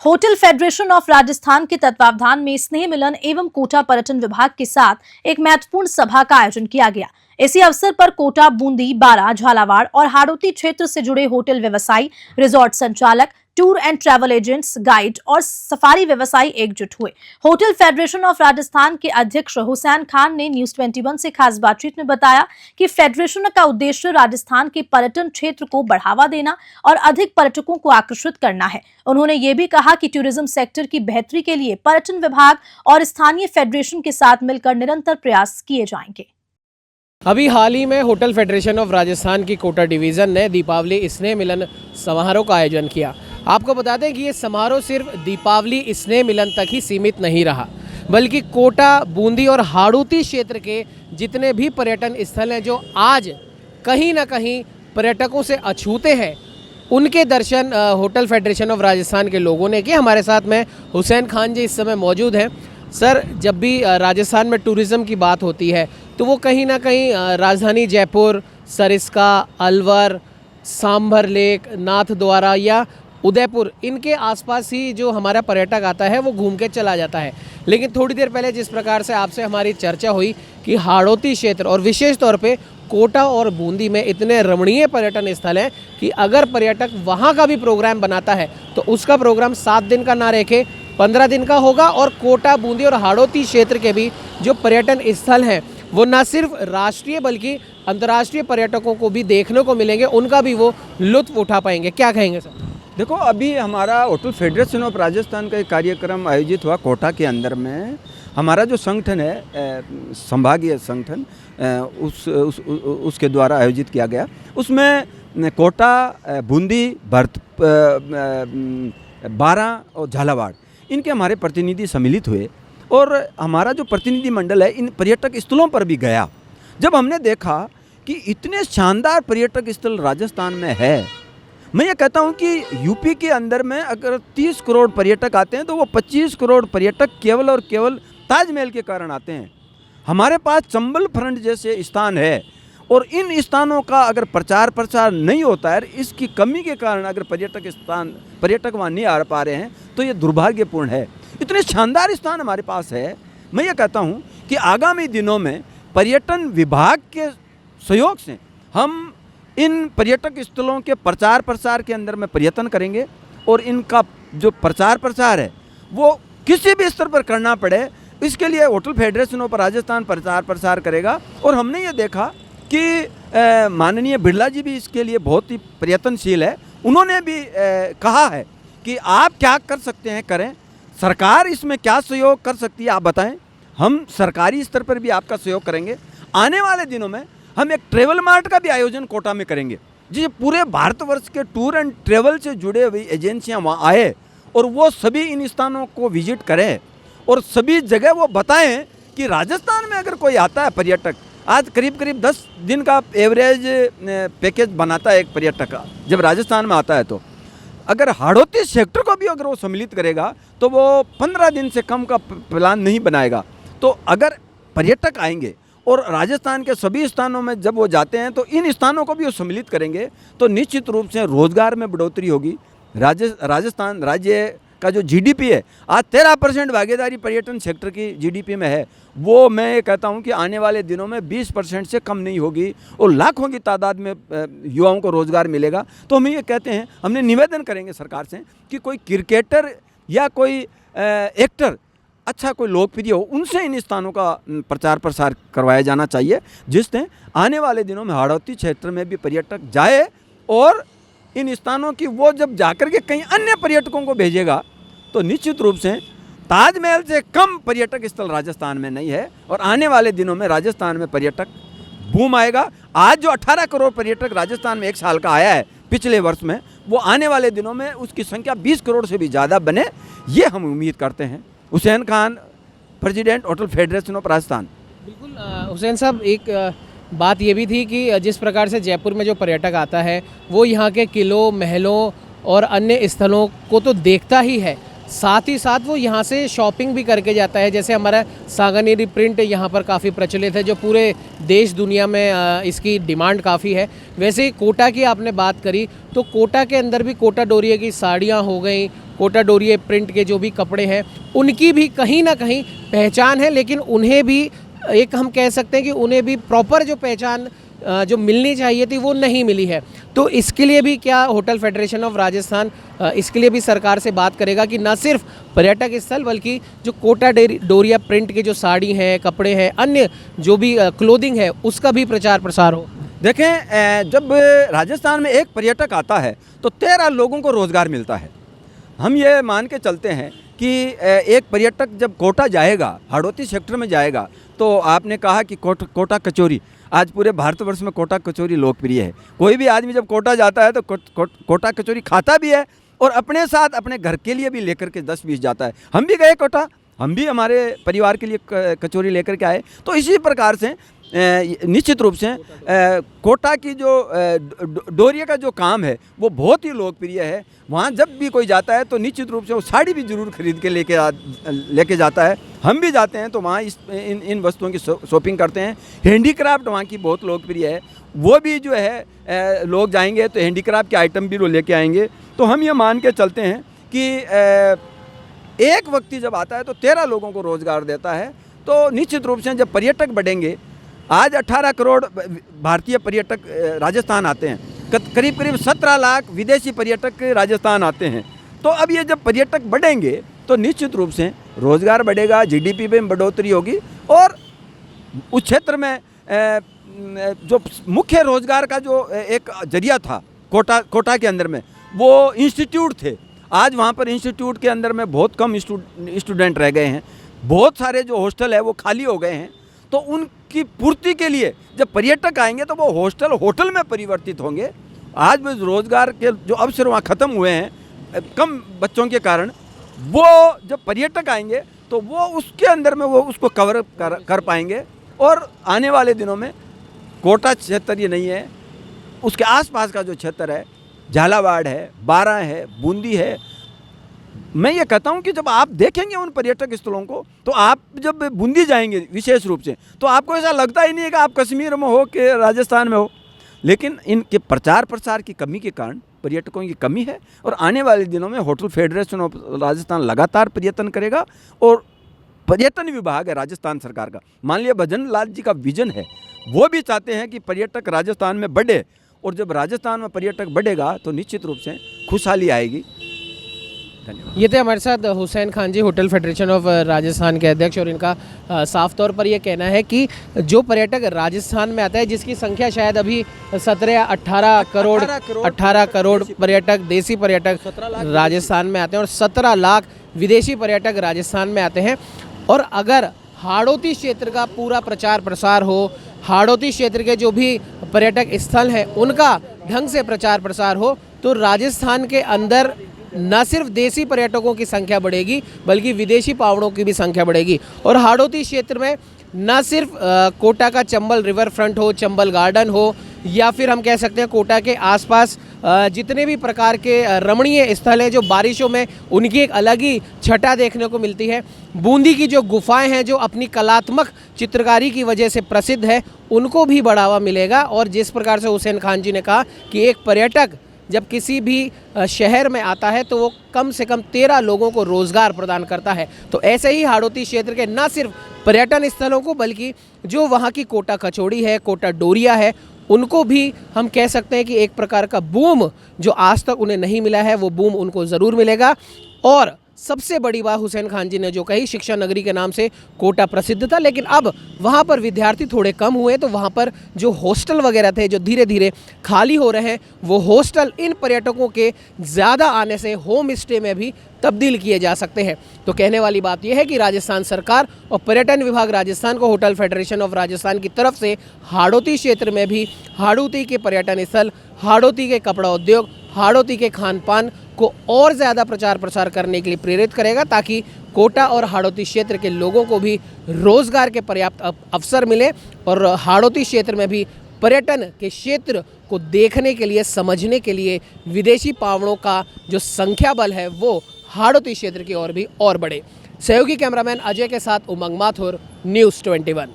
Hotel federation of Rajasthan के तत्वावधान में स्नेह मिलन एवं कोटा पर्यटन विभाग के साथ एक महत्वपूर्ण सभा का आयोजन किया गया। इसी अवसर पर कोटा, बूंदी, बारा, झालावाड़ और हाड़ौती क्षेत्र से जुड़े होटल व्यवसायी, रिजॉर्ट संचालक, tour and travel agents, guide और सफारी व्यवसायी एकजुट हुए। होटल फेडरेशन ऑफ राजस्थान के अध्यक्ष हुसैन खान ने न्यूज 21 से खास बातचीत में बताया कि फेडरेशन का उद्देश्य राजस्थान के पर्यटन क्षेत्र को बढ़ावा देना और अधिक पर्यटकों को आकर्षित करना है। उन्होंने ये भी कहा कि टूरिज्म सेक्टर की बेहतरी के लिए पर्यटन विभाग और स्थानीय फेडरेशन के साथ मिलकर निरंतर प्रयास किए जाएंगे। अभी हाल ही में होटल फेडरेशन ऑफ राजस्थान की कोटा डिवीज़न ने दीपावली स्नेह मिलन समारोह का आयोजन किया। आपको बता दें कि ये समारोह सिर्फ दीपावली स्नेह मिलन तक ही सीमित नहीं रहा, बल्कि कोटा, बूंदी और हाड़ौती क्षेत्र के जितने भी पर्यटन स्थल हैं जो आज कहीं ना कहीं पर्यटकों से अछूते हैं, उनके दर्शन होटल फेडरेशन ऑफ राजस्थान के लोगों ने किए। हमारे साथ में हुसैन खान जी इस समय मौजूद हैं। सर, जब भी राजस्थान में टूरिज़्म की बात होती है तो वो कहीं ना कहीं राजधानी जयपुर, सरिस्का, अलवर, सांभर लेक, नाथद्वारा या उदयपुर, इनके आसपास ही जो हमारा पर्यटक आता है वो घूम के चला जाता है। लेकिन थोड़ी देर पहले जिस प्रकार से आपसे हमारी चर्चा हुई कि हाड़ौती क्षेत्र और विशेष तौर पे कोटा और बूंदी में इतने रमणीय पर्यटन स्थल हैं कि अगर पर्यटक वहाँ का भी प्रोग्राम बनाता है तो उसका प्रोग्राम 7 दिन का ना रखे 15 दिन का होगा। और कोटा, बूंदी और हाड़ौती क्षेत्र के भी जो पर्यटन स्थल हैं वो न सिर्फ राष्ट्रीय बल्कि अंतर्राष्ट्रीय पर्यटकों को भी देखने को मिलेंगे, उनका भी वो लुत्फ उठा पाएंगे। क्या कहेंगे सर? देखो, अभी हमारा होटल फेडरेशन ऑफ राजस्थान का एक कार्यक्रम आयोजित हुआ कोटा के अंदर में। हमारा जो संगठन है, संभागीय संगठन, उसके द्वारा आयोजित किया गया। उसमें कोटा, बूंदी, बारा और झालावाड़, इनके हमारे प्रतिनिधि सम्मिलित हुए और हमारा जो प्रतिनिधि मंडल है इन पर्यटक स्थलों पर भी गया। जब हमने देखा कि इतने शानदार पर्यटक स्थल राजस्थान में है, मैं ये कहता हूँ कि यूपी के अंदर में अगर 30 करोड़ पर्यटक आते हैं तो वो 25 करोड़ पर्यटक केवल और केवल ताजमहल के कारण आते हैं। हमारे पास चंबल फ्रंट जैसे स्थान है और इन स्थानों का अगर प्रचार प्रसार नहीं होता है, इसकी कमी के कारण अगर पर्यटक वहाँ नहीं आ पा रहे हैं तो ये दुर्भाग्यपूर्ण है। इतने शानदार स्थान हमारे पास है। मैं ये कहता हूँ कि आगामी दिनों में पर्यटन विभाग के सहयोग से हम इन पर्यटक स्थलों के प्रचार प्रसार के अंदर में प्रयत्न करेंगे और इनका जो प्रचार प्रसार है वो किसी भी स्तर पर करना पड़े, इसके लिए होटल फेडरेशन ऑफ राजस्थान प्रचार प्रसार करेगा। और हमने ये देखा कि माननीय बिरला जी भी इसके लिए बहुत ही प्रयत्नशील है। उन्होंने भी कहा है कि आप क्या कर सकते हैं करें, सरकार इसमें क्या सहयोग कर सकती है आप बताएं, हम सरकारी स्तर पर भी आपका सहयोग करेंगे। आने वाले दिनों में हम एक ट्रेवल मार्ट का भी आयोजन कोटा में करेंगे, जिसे पूरे भारतवर्ष के टूर एंड ट्रेवल से जुड़े हुई एजेंसियां वहाँ आए और वो सभी इन स्थानों को विजिट करें और सभी जगह वो बताएं कि राजस्थान में अगर कोई आता है पर्यटक, आज करीब करीब 10 दिन का एवरेज पैकेज बनाता है एक पर्यटक का जब राजस्थान में आता है, तो अगर हाड़ौती सेक्टर को भी अगर वो सम्मिलित करेगा तो वो 15 दिन से कम का प्लान नहीं बनाएगा। तो अगर पर्यटक आएंगे और राजस्थान के सभी स्थानों में जब वो जाते हैं तो इन स्थानों को भी वो सम्मिलित करेंगे तो निश्चित रूप से रोजगार में बढ़ोतरी होगी। राजस्थान राज्य का जो जीडीपी है, आज 13% भागीदारी पर्यटन सेक्टर की जीडीपी में है, वो मैं ये कहता हूँ कि आने वाले दिनों में 20% से कम नहीं होगी और लाखों की तादाद में युवाओं को रोज़गार मिलेगा। तो हम ये कहते हैं, हमने निवेदन करेंगे सरकार से कि कोई क्रिकेटर या कोई एक्टर अच्छा कोई लोकप्रिय हो, उनसे इन स्थानों का प्रचार प्रसार करवाया जाना चाहिए, जिससे आने वाले दिनों में हाड़ौती क्षेत्र में भी पर्यटक जाए और इन स्थानों की वो जब जाकर के कहीं अन्य पर्यटकों को भेजेगा तो निश्चित रूप से ताजमहल से कम पर्यटक स्थल राजस्थान में नहीं है और आने वाले दिनों में राजस्थान में पर्यटक बूम आएगा। आज जो 18 करोड़ पर्यटक राजस्थान में एक साल का आया है पिछले वर्ष में, वो आने वाले दिनों में उसकी संख्या 20 करोड़ से भी ज़्यादा बने, ये हम उम्मीद करते हैं। Hussain Khan, president hotel federation of Rajasthan. बिल्कुल हुसैन साहब, एक बात ये भी थी कि जिस प्रकार से जयपुर में जो पर्यटक आता है वो यहाँ के किलों, महलों और अन्य स्थलों को तो देखता ही है, साथ ही साथ वो यहाँ से शॉपिंग भी करके जाता है। जैसे हमारा सांगानेरी प्रिंट यहाँ पर काफ़ी प्रचलित है, जो पूरे देश दुनिया में इसकी डिमांड काफ़ी है। वैसे ही कोटा की आपने बात करी तो कोटा के अंदर भी कोटा डोरिया की साड़ियाँ हो गई, कोटा डोरिया प्रिंट के जो भी कपड़े हैं उनकी भी कहीं ना कहीं पहचान है, लेकिन उन्हें भी एक हम कह सकते हैं कि उन्हें भी प्रॉपर जो पहचान जो मिलनी चाहिए थी वो नहीं मिली है। तो इसके लिए भी क्या होटल फेडरेशन ऑफ राजस्थान इसके लिए भी सरकार से बात करेगा कि न सिर्फ पर्यटक स्थल बल्कि जो कोटा डोरिया प्रिंट के जो साड़ी हैं, कपड़े हैं, अन्य जो भी क्लोथिंग है उसका भी प्रचार प्रसार हो। देखें, जब राजस्थान में एक पर्यटक आता है तो 13 लोगों को रोज़गार मिलता है। हम ये मान के चलते हैं कि एक पर्यटक जब कोटा जाएगा, हाड़ौती सेक्टर में जाएगा, तो आपने कहा कि कोटा कचौरी, आज पूरे भारतवर्ष में कोटा कचौरी लोकप्रिय है। कोई भी आदमी जब कोटा जाता है तो कोटा कचौरी खाता भी है और अपने साथ अपने घर के लिए भी लेकर के 10-20 जाता है। हम भी गए कोटा, हम भी हमारे परिवार के लिए कचौरी लेकर के आए। तो इसी प्रकार से निश्चित रूप से कोटा की जो डोरिया का जो काम है वो बहुत ही लोकप्रिय है। वहाँ जब भी कोई जाता है तो निश्चित रूप से वो साड़ी भी ज़रूर खरीद के लेके जाता है। हम भी जाते हैं तो वहाँ इन वस्तुओं की शॉपिंग करते हैं। हैंडीक्राफ्ट वहाँ की बहुत लोकप्रिय है, वो भी जो है लोग जाएंगे तो हैंडीक्राफ्ट के आइटम भी वो लेके आएंगे। तो हम ये मान के चलते हैं कि एक व्यक्ति जब आता है तो 13 लोगों को रोज़गार देता है। तो निश्चित रूप से जब पर्यटक बढ़ेंगे, आज 18 करोड़ भारतीय पर्यटक राजस्थान आते हैं, करीब करीब 17 लाख विदेशी पर्यटक राजस्थान आते हैं। तो अब ये जब पर्यटक बढ़ेंगे तो निश्चित रूप से रोज़गार बढ़ेगा, जीडीपी में बढ़ोतरी होगी और उस क्षेत्र में जो मुख्य रोज़गार का जो एक जरिया था कोटा के अंदर में, वो इंस्टीट्यूट थे। आज वहाँ पर इंस्टीट्यूट के अंदर में बहुत कम स्टूडेंट रह गए हैं, बहुत सारे जो हॉस्टल है वो खाली हो गए हैं। तो उनकी पूर्ति के लिए जब पर्यटक आएंगे तो वो होटल में परिवर्तित होंगे। आज भी रोज़गार के जो अवसर वहाँ ख़त्म हुए हैं कम बच्चों के कारण, वो जब पर्यटक आएंगे तो वो उसके अंदर में वो उसको कवर कर पाएंगे। और आने वाले दिनों में कोटा क्षेत्र ये नहीं है, उसके आसपास का जो क्षेत्र है, झालावाड़ है, बारा है, बूंदी है, मैं ये कहता हूँ कि जब आप देखेंगे उन पर्यटक स्थलों को तो आप जब बूंदी जाएंगे विशेष रूप से तो आपको ऐसा लगता ही नहीं है कि आप कश्मीर में हो कि राजस्थान में हो। लेकिन इनके प्रचार प्रसार की कमी के कारण पर्यटकों की कमी है और आने वाले दिनों में होटल फेडरेशन ऑफ राजस्थान लगातार प्रयत्न करेगा। और पर्यटन विभाग है राजस्थान सरकार का, मान लिया भजन लाल जी का विजन है, वो भी चाहते हैं कि पर्यटक राजस्थान में बढ़े और जब राजस्थान में पर्यटक बढ़ेगा तो निश्चित रूप से खुशहाली आएगी। धन्यवाद। ये थे हमारे साथ हुसैन खान जी, होटल फेडरेशन ऑफ राजस्थान के अध्यक्ष, और इनका साफ तौर पर ये कहना है कि जो पर्यटक राजस्थान में आता है, जिसकी संख्या शायद अभी 17-18 करोड़ पर्यटक, देसी पर्यटक राजस्थान में आते हैं और 17 लाख विदेशी पर्यटक राजस्थान में आते हैं। और अगर हाड़ौती क्षेत्र का पूरा प्रचार प्रसार हो, हाड़ौती क्षेत्र के जो भी पर्यटक स्थल हैं उनका ढंग से प्रचार प्रसार हो, तो राजस्थान के अंदर न सिर्फ देसी पर्यटकों की संख्या बढ़ेगी बल्कि विदेशी पावड़ों की भी संख्या बढ़ेगी। और हाड़ौती क्षेत्र में न सिर्फ कोटा का चंबल रिवर फ्रंट हो, चंबल गार्डन हो, या फिर हम कह सकते हैं कोटा के आसपास जितने भी प्रकार के रमणीय स्थल हैं जो बारिशों में उनकी एक अलग ही छटा देखने को मिलती है। बूंदी की जो गुफाएं हैं जो अपनी कलात्मक चित्रकारी की वजह से प्रसिद्ध है, उनको भी बढ़ावा मिलेगा। और जिस प्रकार से हुसैन खान जी ने कहा कि एक पर्यटक जब किसी भी शहर में आता है तो वो कम से कम 13 लोगों को रोज़गार प्रदान करता है, तो ऐसे ही हाड़ौती क्षेत्र के न सिर्फ पर्यटन स्थलों को बल्कि जो वहाँ की कोटा कचौड़ी है, कोटा डोरिया है, उनको भी हम कह सकते हैं कि एक प्रकार का बूम जो आज तक उन्हें नहीं मिला है वो बूम उनको ज़रूर मिलेगा। और सबसे बड़ी बात हुसैन खान जी ने जो कही, शिक्षा नगरी के नाम से कोटा प्रसिद्ध था, लेकिन अब वहाँ पर विद्यार्थी थोड़े कम हुए तो वहाँ पर जो हॉस्टल वगैरह थे जो धीरे धीरे खाली हो रहे हैं, वो हॉस्टल इन पर्यटकों के ज़्यादा आने से होम स्टे में भी तब्दील किए जा सकते हैं। तो कहने वाली बात यह है कि राजस्थान सरकार और पर्यटन विभाग राजस्थान को होटल फेडरेशन ऑफ राजस्थान की तरफ से हाड़ौती क्षेत्र में भी हाड़ौती के पर्यटन स्थल, हाड़ौती के कपड़ा उद्योग, हाड़ौती के खान पान को और ज़्यादा प्रचार प्रसार करने के लिए प्रेरित करेगा, ताकि कोटा और हाड़ौती क्षेत्र के लोगों को भी रोज़गार के पर्याप्त अवसर मिले और हाड़ौती क्षेत्र में भी पर्यटन के क्षेत्र को देखने के लिए, समझने के लिए विदेशी पावड़ों का जो संख्या बल है वो हाड़ौती क्षेत्र की ओर भी और बढ़े। सहयोगी कैमरामैन अजय के साथ उमंग माथुर, न्यूज़ 21।